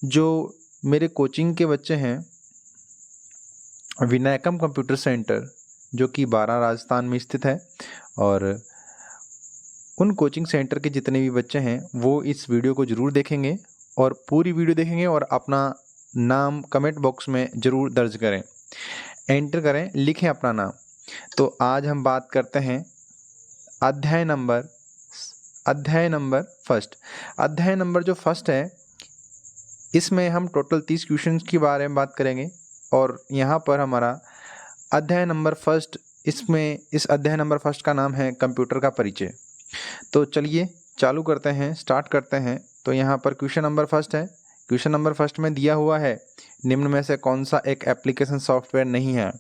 जो मेरे कोचिंग के बच्चे हैं, विनायकम कंप्यूटर सेंटर जो कि बारा राजस्थान में स्थित है, और उन कोचिंग सेंटर के जितने भी बच्चे हैं वो इस वीडियो को ज़रूर देखेंगे और पूरी वीडियो देखेंगे और अपना नाम कमेंट बॉक्स में ज़रूर दर्ज करें, एंटर करें, लिखें अपना नाम। तो आज हम बात करते हैं अध्याय नंबर फर्स्ट। अध्याय नंबर जो फर्स्ट है, इसमें हम टोटल 30 क्वेश्चंस के बारे में बात करेंगे। और यहाँ पर हमारा अध्याय नंबर फर्स्ट, इस अध्याय नंबर फर्स्ट का नाम है कंप्यूटर का परिचय। तो चलिए चालू करते हैं, स्टार्ट करते हैं। तो यहाँ पर क्वेश्चन नंबर फर्स्ट है। क्वेश्चन नंबर फर्स्ट में दिया हुआ है, निम्न में से कौन सा एक एप्लीकेशन सॉफ्टवेयर नहीं है।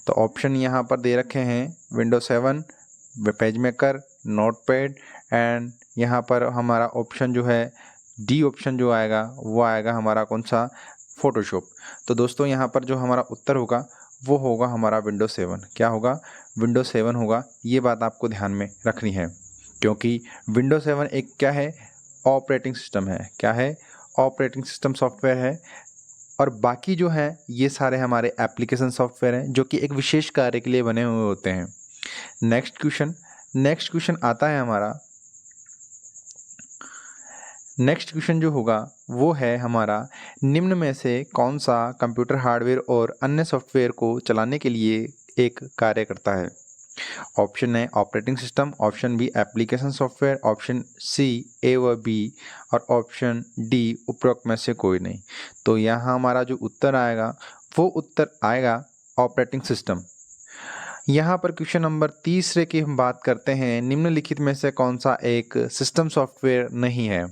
तो ऑप्शन यहाँ पर दे रखे हैं, Windows 7, page maker, notepad, and यहाँ पर हमारा ऑप्शन जो है डी ऑप्शन जो आएगा वो आएगा हमारा कौन सा, फोटोशॉप। तो दोस्तों यहाँ पर जो हमारा उत्तर होगा वो होगा हमारा विंडोज 7। क्या होगा, विंडोज 7 होगा। ये बात आपको ध्यान में रखनी है, क्योंकि विंडोज 7 एक क्या है, ऑपरेटिंग सिस्टम है। क्या है, ऑपरेटिंग सिस्टम सॉफ्टवेयर है। और बाकी जो है ये सारे हमारे एप्लीकेशन सॉफ्टवेयर हैं जो कि एक विशेष कार्य के लिए बने हुए होते हैं। नेक्स्ट क्वेश्चन आता है हमारा, नेक्स्ट क्वेश्चन जो होगा वो है हमारा, निम्न में से कौन सा कंप्यूटर हार्डवेयर और अन्य सॉफ्टवेयर को चलाने के लिए एक कार्य करता है। ऑप्शन है operating system, option B application software, option C A व बी, और ऑप्शन डी उपरोक्त में से कोई नहीं। तो यहाँ हमारा जो उत्तर आएगा वो उत्तर आएगा ऑपरेटिंग सिस्टम। यहाँ पर क्वेश्चन नंबर तीसरे की हम बात करते हैं, निम्नलिखित में से कौन सा एक सिस्टम सॉफ्टवेयर नहीं है।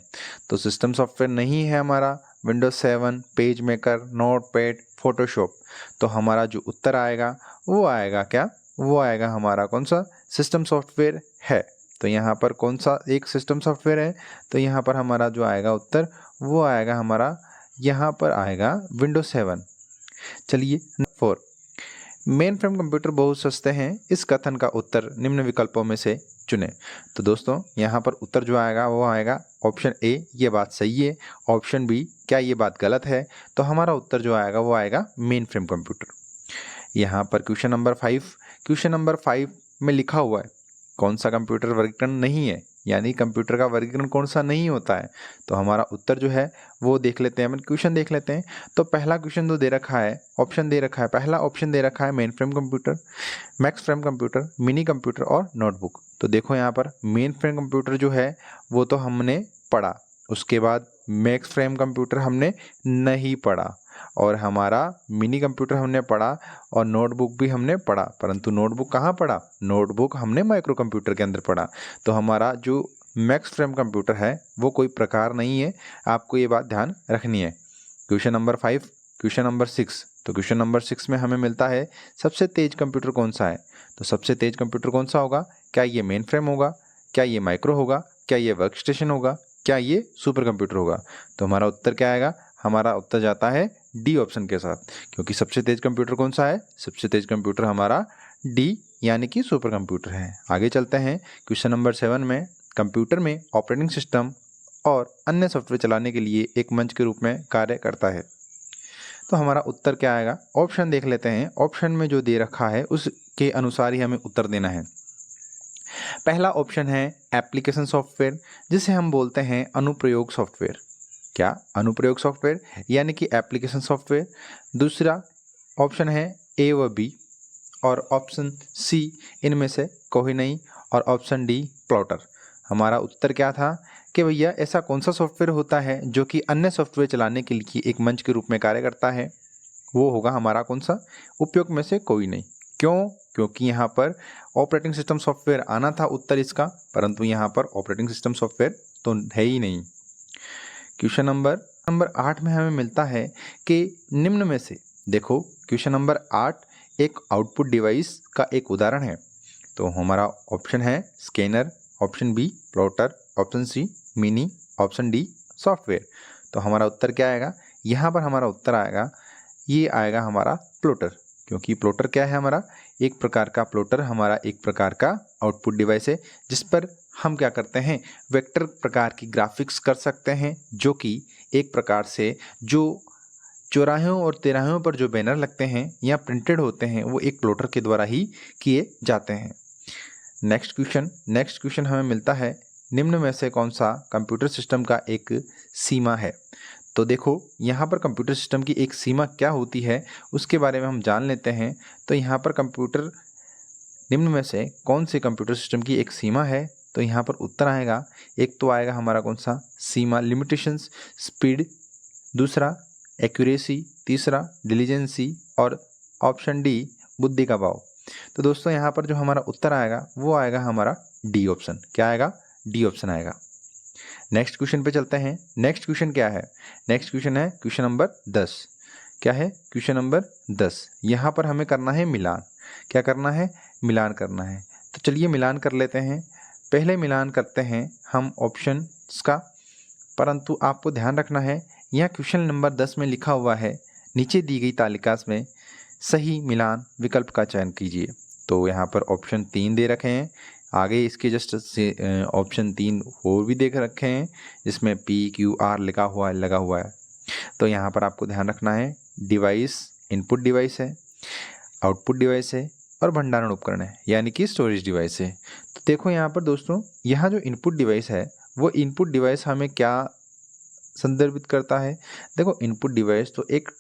तो सिस्टम सॉफ्टवेयर नहीं है हमारा Windows 7, page maker, notepad, Photoshop. तो हमारा जो उत्तर आएगा वो आएगा क्या, वो आएगा हमारा कौन सा, सिस्टम सॉफ्टवेयर है। तो यहाँ पर कौन सा एक सिस्टम सॉफ्टवेयर है, तो यहाँ पर हमारा जो आएगा उत्तर वो आएगा हमारा, यहाँ पर आएगा विंडोज 7। चलिए 4, मेन फ्रेम कंप्यूटर बहुत सस्ते हैं, इस कथन का उत्तर निम्न विकल्पों में से चुनें। तो दोस्तों यहाँ पर उत्तर जो आएगा वो आएगा ऑप्शन ए, ये बात सही है। ऑप्शन बी, क्या ये बात गलत है। तो हमारा उत्तर जो आएगा वो आएगा मेन फ्रेम कंप्यूटर। यहाँ पर क्वेश्चन नंबर 5 में लिखा हुआ है कौन सा कंप्यूटर वर्गीकरण नहीं है, यानी कंप्यूटर का वर्गीकरण कौन सा नहीं होता है। तो हमारा उत्तर जो है वो देख लेते हैं, हम क्वेश्चन देख लेते हैं। तो पहला क्वेश्चन जो दे रखा है, ऑप्शन दे रखा है, पहला ऑप्शन दे रखा है main frame computer, max frame computer, mini computer और नोटबुक। तो देखो यहाँ पर मेन फ्रेम कंप्यूटर जो है वो तो हमने पढ़ा, उसके बाद मैक्स फ्रेम कंप्यूटर हमने नहीं पढ़ा, और हमारा मिनी कंप्यूटर हमने पढ़ा, और नोटबुक भी हमने पढ़ा। परंतु नोटबुक कहाँ पढ़ा, नोटबुक हमने माइक्रो कंप्यूटर के अंदर पढ़ा। तो हमारा जो मैक्स फ्रेम कंप्यूटर है वो कोई प्रकार नहीं है, आपको ये बात ध्यान रखनी है। Question number 5, question number 6। तो क्वेश्चन नंबर 6 में हमें मिलता है सबसे तेज कंप्यूटर कौन सा है। तो सबसे तेज कंप्यूटर कौन सा होगा, क्या ये मेन फ्रेम होगा, क्या ये माइक्रो होगा, क्या ये वर्क स्टेशन होगा, क्या ये सुपर कंप्यूटर होगा। तो हमारा उत्तर क्या आएगा, हमारा उत्तर जाता है डी ऑप्शन के साथ, क्योंकि सबसे तेज कंप्यूटर कौन सा है, सबसे तेज कंप्यूटर हमारा डी यानी कि सुपर कंप्यूटर है। आगे चलते हैं क्वेश्चन नंबर 7 में, कंप्यूटर में ऑपरेटिंग सिस्टम और अन्य सॉफ्टवेयर चलाने के लिए एक मंच के रूप में कार्य करता है। तो हमारा उत्तर क्या आएगा, ऑप्शन देख लेते हैं। ऑप्शन में जो दे रखा है उसके अनुसार ही हमें उत्तर देना है। पहला ऑप्शन है एप्लीकेशन सॉफ्टवेयर, जिसे हम बोलते हैं अनुप्रयोग सॉफ्टवेयर। क्या, अनुप्रयोग सॉफ्टवेयर यानी कि एप्लीकेशन सॉफ्टवेयर। दूसरा ऑप्शन है ए व बी, और ऑप्शन सी इनमें से कोई नहीं, और ऑप्शन डी प्लॉटर। हमारा उत्तर क्या था कि भैया ऐसा कौन सा सॉफ्टवेयर होता है जो कि अन्य सॉफ्टवेयर चलाने के लिए एक मंच के रूप में कार्य करता है, वो होगा हमारा कौन सा, उपयोग में से कोई नहीं। क्यों, क्योंकि यहाँ पर ऑपरेटिंग सिस्टम सॉफ्टवेयर आना था उत्तर इसका, परंतु यहाँ पर ऑपरेटिंग सिस्टम सॉफ्टवेयर तो है ही नहीं। क्वेश्चन नंबर 8 में हमें मिलता है कि निम्न में से, देखो क्वेश्चन नंबर 8 एक आउटपुट डिवाइस का एक उदाहरण है। तो हमारा ऑप्शन है scanner, option B plotter, option C mini, option D software. तो हमारा उत्तर क्या आएगा, यहाँ पर हमारा उत्तर आएगा, ये आएगा हमारा प्लॉटर, क्योंकि प्लॉटर क्या है हमारा, एक प्रकार का प्लॉटर हमारा एक प्रकार का आउटपुट डिवाइस है, जिस पर हम क्या करते हैं, वेक्टर प्रकार की ग्राफिक्स कर सकते हैं, जो कि एक प्रकार से जो चौराहों और तिराहों पर जो बैनर लगते हैं या प्रिंटेड होते हैं वो एक प्लॉटर के द्वारा ही किए जाते हैं। नेक्स्ट क्वेश्चन हमें मिलता है, निम्न में से कौन सा कंप्यूटर सिस्टम का एक सीमा है। तो देखो यहाँ पर कंप्यूटर सिस्टम की एक सीमा क्या होती है उसके बारे में हम जान लेते हैं। तो यहाँ पर निम्न में से कौन से कंप्यूटर सिस्टम की एक सीमा है, तो यहाँ पर उत्तर आएगा, एक तो आएगा हमारा कौन सा सीमा, लिमिटेशंस, स्पीड, दूसरा एक्यूरेसी, तीसरा डिलीजेंसी और ऑप्शन डी बुद्धि का भाव। तो दोस्तों यहाँ पर जो हमारा उत्तर आएगा वो आएगा हमारा डी ऑप्शन। क्या आएगा? डी ऑप्शन आएगा। नेक्स्ट क्वेश्चन पे चलते हैं। नेक्स्ट क्वेश्चन क्या है? नेक्स्ट क्वेश्चन है क्वेश्चन नंबर 10। क्या है? Question number 10। यहाँ पर हमें करना है मिलान। क्या करना है? मिलान करना है। तो चलिए मिलान कर लेते हैं। पहले मिलान करते हैं हम ऑप्शंस का, परंतु आपको ध्यान रखना है यह क्वेश्चन नंबर 10 में लिखा हुआ है, नीचे दी गई तालिका में सही मिलान विकल्प का चयन कीजिए। तो यहाँ पर ऑप्शन 3 दे रखे हैं, आगे इसके जस्ट ऑप्शन 3 और भी देख रखे हैं जिसमें PQR लगा हुआ है। तो यहाँ पर आपको ध्यान रखना है डिवाइस इनपुट डिवाइस है, आउटपुट डिवाइस है और भंडारण उपकरण है, यानी कि स्टोरेज डिवाइस है। तो देखो यहाँ पर दोस्तों, यहाँ जो इनपुट डिवाइस है वो इनपुट डिवाइस हमें क्या संदर्भित करता है। देखो इनपुट डिवाइस तो एक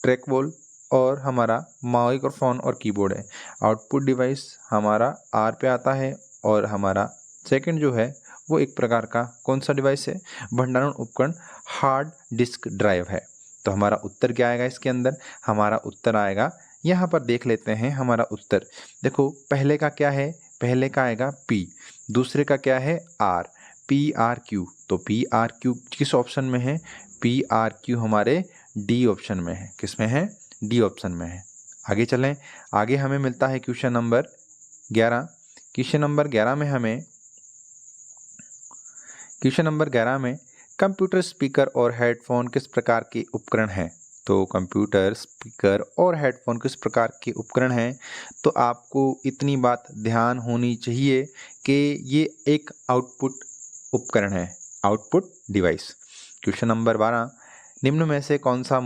ट्रैक बॉल और हमारा माइक्रोफोन और कीबोर्ड है। आउटपुट डिवाइस हमारा R पे आता है और हमारा सेकंड जो है वो एक प्रकार का कौन सा डिवाइस है, भंडारण उपकरण हार्ड डिस्क ड्राइव है। तो हमारा उत्तर क्या आएगा इसके अंदर? हमारा उत्तर आएगा, यहाँ पर देख लेते हैं हमारा उत्तर। देखो पहले का क्या है? पहले का आएगा P, दूसरे का क्या है R, PRQ। तो PRQ किस ऑप्शन में है? PRQ हमारे डी ऑप्शन में है। किस में है? डी ऑप्शन में है। आगे चलें, आगे हमें मिलता है क्वेश्चन नंबर 11। क्वेश्चन नंबर 11 में कंप्यूटर स्पीकर और हेडफोन किस प्रकार के उपकरण हैं। तो कंप्यूटर स्पीकर और हेडफोन किस प्रकार के उपकरण हैं, तो आपको इतनी बात ध्यान होनी चाहिए कि ये एक आउटपुट उपकरण है, आउटपुट डिवाइस। क्वेश्चन नंबर 12, निम्न में से कौन सा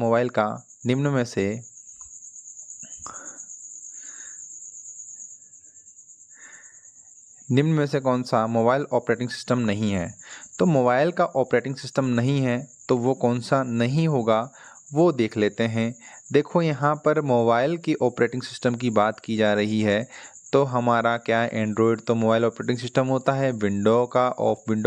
मोबाइल ऑपरेटिंग सिस्टम नहीं है। तो मोबाइल का ऑपरेटिंग सिस्टम नहीं है तो वो कौन सा नहीं होगा वो देख लेते हैं। देखो यहाँ पर मोबाइल की ऑपरेटिंग सिस्टम की बात की जा रही है, तो हमारा क्या है, एंड्रॉयड तो मोबाइल ऑपरेटिंग सिस्टम होता है, विंडो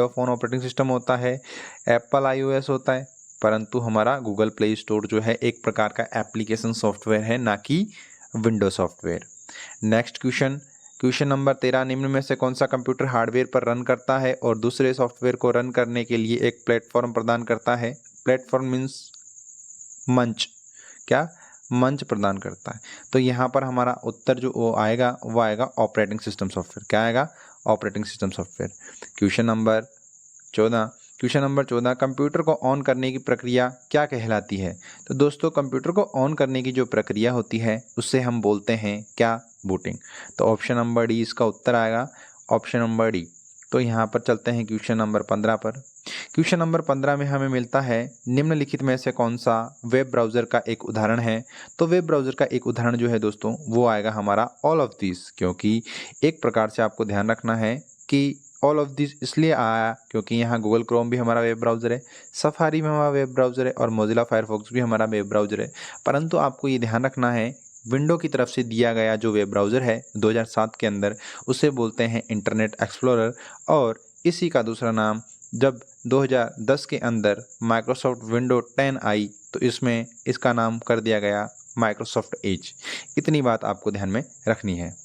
फ़ोन ऑपरेटिंग सिस्टम होता है, एप्पल iOS होता है, परंतु हमारा गूगल प्ले स्टोर जो है एक प्रकार का एप्लीकेशन सॉफ्टवेयर है, ना कि window software. Next question number 13, निम्न में से कौन सा कंप्यूटर हार्डवेयर पर रन करता है और दूसरे सॉफ्टवेयर को रन करने के लिए एक प्लेटफॉर्म प्रदान करता है। प्लेटफॉर्म मीन्स मंच, क्या मंच प्रदान करता है। तो यहाँ पर हमारा उत्तर जो वो आएगा ऑपरेटिंग सिस्टम सॉफ्टवेयर। क्या आएगा? Operating system software. Question number 14, computer को ऑन करने की प्रक्रिया क्या कहलाती है। तो दोस्तों कंप्यूटर को ऑन करने की जो प्रक्रिया होती है उससे हम बोलते हैं क्या? बूटिंग। तो ऑप्शन नंबर डी इसका उत्तर आएगा, ऑप्शन नंबर डी। तो यहाँ पर चलते हैं क्वेश्चन नंबर 15 पर। क्वेश्चन नंबर 15 में हमें मिलता है, निम्नलिखित में से कौन सा वेब ब्राउज़र का एक उदाहरण है। तो वेब ब्राउज़र का एक उदाहरण जो है दोस्तों वो आएगा हमारा ऑल ऑफ दिस, क्योंकि एक प्रकार से आपको ध्यान रखना है कि ऑल ऑफ दिस इसलिए आया क्योंकि यहाँ गूगल क्रोम भी हमारा वेब ब्राउज़र है, सफारी भी हमारा वेब ब्राउज़र है और मोजिला फायरफॉक्स भी हमारा वेब ब्राउज़र है। परंतु आपको ये ध्यान रखना है विंडो की तरफ से दिया गया जो वेब ब्राउज़र है 2007 के अंदर उसे बोलते हैं इंटरनेट एक्सप्लोरर, और इसी का दूसरा नाम जब 2010 के अंदर माइक्रोसॉफ्ट विंडो 10 आई तो इसमें इसका नाम कर दिया गया माइक्रोसॉफ्ट एज। इतनी बात आपको ध्यान में रखनी है।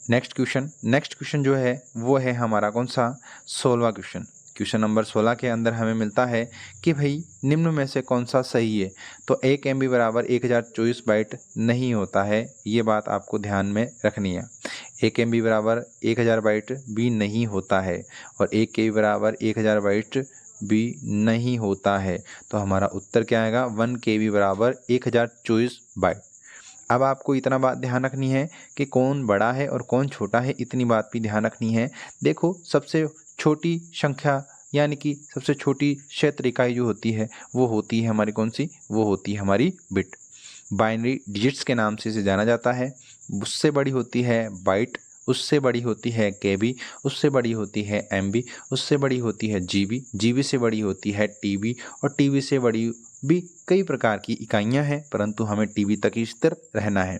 नेक्स्ट क्वेश्चन जो है वो है हमारा कौन सा? 16वां क्वेश्चन। क्वेश्चन नंबर 16 के अंदर हमें मिलता है कि भाई निम्न में से कौन सा सही है। तो 1 MB बराबर 1024 बाइट नहीं होता है, ये बात आपको ध्यान में रखनी है। 1 MB बराबर 1000 बाइट भी नहीं होता है और 1 KB बराबर 1000 बाइट भी नहीं होता है। तो हमारा उत्तर क्या आएगा? 1 KB बराबर 1024 बाइट। अब आपको इतना बात ध्यान रखनी है कि कौन बड़ा है और कौन छोटा है, इतनी बात भी ध्यान रखनी है। देखो सबसे छोटी संख्या यानी कि सबसे छोटी क्षेत्र इकाई जो होती है वो होती है हमारी कौन सी, वो होती है हमारी बिट। बाइनरी डिजिट्स के नाम से इसे जाना जाता है। उससे बड़ी होती है बाइट, उससे बड़ी होती है केबी, उससे बड़ी होती है एमबी, उससे बड़ी होती है जीबी, जीबी से बड़ी होती है टीबी, और टीबी से बड़ी भी कई प्रकार की इकाइयां हैं, परंतु हमें टीबी तक ही स्थिर रहना है।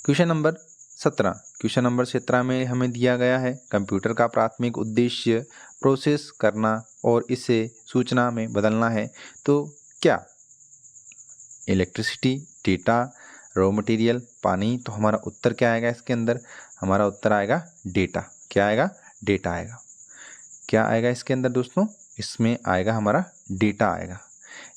Question number 17। क्वेश्चन नंबर 17 में हमें दिया गया है कंप्यूटर का प्राथमिक उद्देश्य प्रोसेस करना और इसे सूचना में बदलना है, तो क्या इलेक्ट्रिसिटी, डेटा, रॉ मटेरियल, पानी। तो हमारा उत्तर क्या आएगा इसके अंदर, हमारा उत्तर आएगा डेटा। क्या आएगा, डेटा आएगा। क्या आएगा इसके अंदर दोस्तों, इसमें आएगा हमारा डेटा आएगा।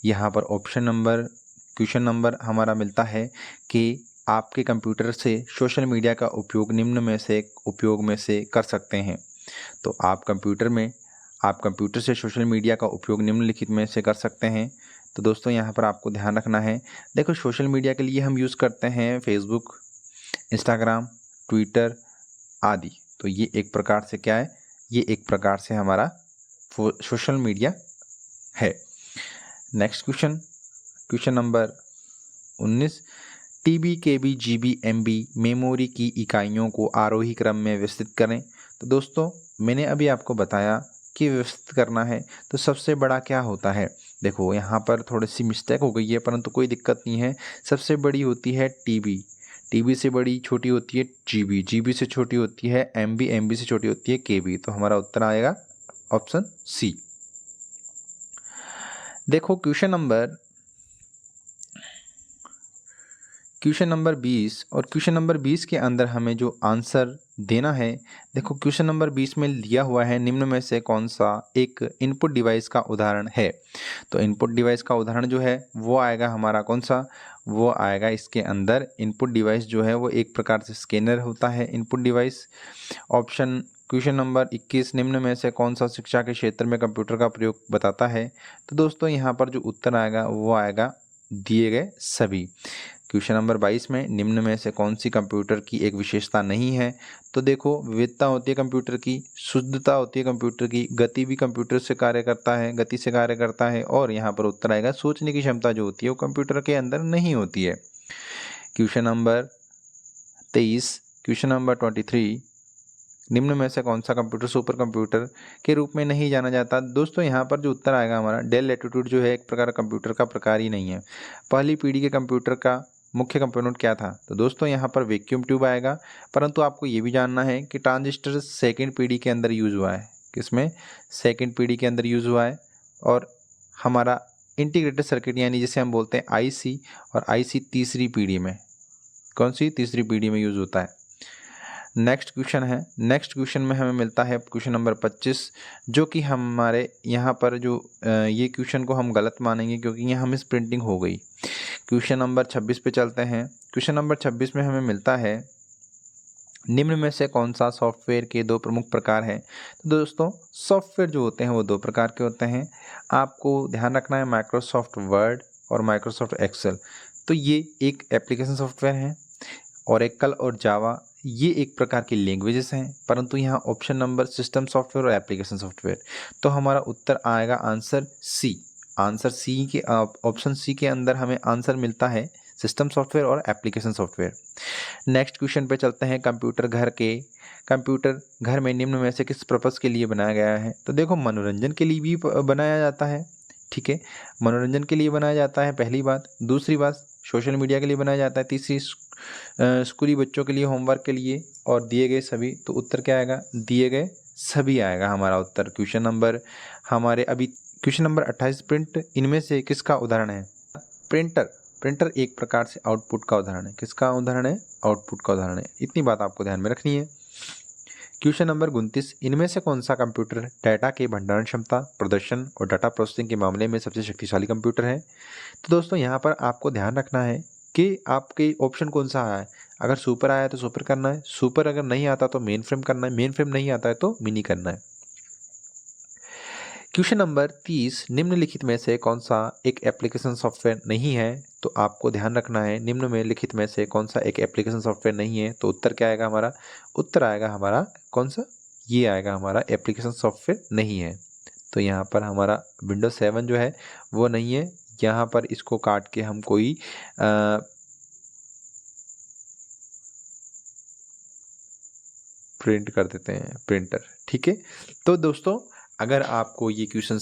यहाँ पर क्वेश्चन नंबर हमारा मिलता है कि आपके कंप्यूटर से सोशल मीडिया का उपयोग निम्न में से उपयोग में से कर सकते हैं। तो आप कंप्यूटर से सोशल मीडिया का उपयोग निम्नलिखित में से कर सकते हैं। तो दोस्तों यहाँ पर आपको ध्यान रखना है, देखो सोशल मीडिया के लिए हम यूज़ करते हैं फेसबुक, इंस्टाग्राम, ट्विटर आदि। तो ये एक प्रकार से क्या है, ये एक प्रकार से हमारा सोशल मीडिया है। Next question number 19। टीबी, केबी, जीबी, एमबी मेमोरी की इकाइयों को आरोही क्रम में व्यवस्थित करें। तो दोस्तों मैंने अभी आपको बताया कि व्यवस्थित करना है, तो सबसे बड़ा क्या होता है, देखो यहाँ पर थोड़ी सी मिस्टेक हो गई है, परंतु कोई दिक्कत नहीं है। सबसे बड़ी होती है टीबी, टीबी से बड़ी छोटी होती है जीबी, जीबी से छोटी होती है एमबी, एमबी से छोटी होती है केबी। तो हमारा उत्तर आएगा ऑप्शन सी। देखो क्वेश्चन नंबर 20 और क्वेश्चन नंबर 20 के अंदर हमें जो आंसर देना है, देखो क्वेश्चन नंबर 20 में दिया हुआ है निम्न में से कौन सा एक इनपुट डिवाइस का उदाहरण है। तो इनपुट डिवाइस का उदाहरण जो है वो आएगा हमारा कौन सा, वो आएगा इसके अंदर इनपुट डिवाइस जो है वो एक प्रकार से स्कैनर होता है इनपुट डिवाइस। क्वेश्चन नंबर 21 निम्न में से कौन सा शिक्षा के क्षेत्र में कंप्यूटर का प्रयोग बताता है। तो दोस्तों यहाँ पर जो उत्तर आएगा वो आएगा दिए गए सभी। क्वेश्चन नंबर 22 में निम्न में से कौन सी कंप्यूटर की एक विशेषता नहीं है। तो देखो विविधता होती है कंप्यूटर की, शुद्धता होती है कंप्यूटर की, गति भी कंप्यूटर से कार्य करता है, गति से कार्य करता है, और यहाँ पर उत्तर आएगा सोचने की क्षमता जो होती है वो कंप्यूटर के अंदर नहीं होती है। क्वेश्चन नंबर 23, क्वेश्चन नंबर 23 निम्न में से कौन सा कंप्यूटर सुपर कंप्यूटर के रूप में नहीं जाना जाता। दोस्तों यहाँ पर जो उत्तर आएगा हमारा डेल लैटिट्यूड जो है एक प्रकार कंप्यूटर का प्रकार ही नहीं है। पहली पीढ़ी के कंप्यूटर का मुख्य कंपोनेंट क्या था, तो दोस्तों यहाँ पर वैक्यूम ट्यूब आएगा। परंतु आपको ये भी जानना है कि ट्रांजिस्टर सेकेंड पीढ़ी के अंदर यूज़ हुआ है, किसमें, सेकेंड पीढ़ी के अंदर यूज़ हुआ है। और हमारा इंटीग्रेटेड सर्किट यानी जिसे हम बोलते हैं आईसी, और आईसी तीसरी पीढ़ी में, कौन सी, तीसरी पीढ़ी में यूज़ होता है। नेक्स्ट क्वेश्चन में हमें मिलता है क्वेश्चन नंबर 25, जो कि हमारे यहाँ पर जो ये क्वेश्चन को हम गलत मानेंगे क्योंकि यहाँ मिस प्रिंटिंग हो गई। क्वेश्चन नंबर 26 पे चलते हैं। क्वेश्चन नंबर 26 में हमें मिलता है निम्न में से कौन सा सॉफ्टवेयर के दो प्रमुख प्रकार हैं। तो दोस्तों सॉफ्टवेयर जो होते हैं वो दो प्रकार के होते हैं, आपको ध्यान रखना है, माइक्रोसॉफ्ट वर्ड और माइक्रोसॉफ्ट एक्सेल। तो ये एक एप्लीकेशन सॉफ्टवेयर है, ओरेकल और जावा ये एक प्रकार की लैंग्वेजेस हैं, परंतु यहाँ ऑप्शन नंबर सिस्टम सॉफ्टवेयर और एप्लीकेशन सॉफ्टवेयर। तो हमारा उत्तर आएगा आंसर सी। ऑप्शन सी के अंदर हमें आंसर मिलता है सिस्टम सॉफ्टवेयर और एप्लीकेशन सॉफ्टवेयर। नेक्स्ट क्वेश्चन पे चलते हैं। कंप्यूटर घर में निम्न में से किस पर्पस के लिए बनाया गया है। तो देखो मनोरंजन के लिए भी बनाया जाता है, ठीक है, मनोरंजन के लिए बनाया जाता है पहली बात। दूसरी बात सोशल मीडिया के लिए बनाया जाता है। तीसरी स्कूली बच्चों के लिए, होमवर्क के लिए, और दिए गए सभी। तो उत्तर क्या आएगा, दिए गए सभी आएगा हमारा उत्तर। क्वेश्चन नंबर 28 प्रिंट इनमें से किसका उदाहरण है। प्रिंटर एक प्रकार से आउटपुट का उदाहरण है। किसका उदाहरण है, आउटपुट का उदाहरण है। इतनी बात आपको ध्यान में रखनी है। क्वेश्चन नंबर 29 इनमें से कौन सा कंप्यूटर डाटा के भंडारण क्षमता, प्रदर्शन और डाटा प्रोसेसिंग के मामले में सबसे शक्तिशाली कंप्यूटर है। तो दोस्तों यहाँ पर आपको ध्यान रखना है कि आपके ऑप्शन कौन सा आया है। अगर सुपर आया है तो सुपर करना है, सुपर अगर नहीं आता तो मेन फ्रेम करना है, मेन फ्रेम नहीं आता है तो मिनी करना है। क्वेश्चन नंबर 30 निम्नलिखित में से कौन सा एक एप्लीकेशन सॉफ्टवेयर नहीं है। तो आपको ध्यान रखना है निम्न में लिखित में से कौन सा एक एप्लीकेशन सॉफ्टवेयर नहीं है। तो उत्तर क्या आएगा हमारा, उत्तर आएगा हमारा कौन सा, ये आएगा हमारा एप्लीकेशन सॉफ्टवेयर नहीं है। तो यहाँ पर हमारा विंडोज 7 जो है वो नहीं है। यहाँ पर इसको काट के हम कोई प्रिंट कर देते हैं, प्रिंटर। ठीक है। तो दोस्तों, अगर आपको ये क्वेश्चन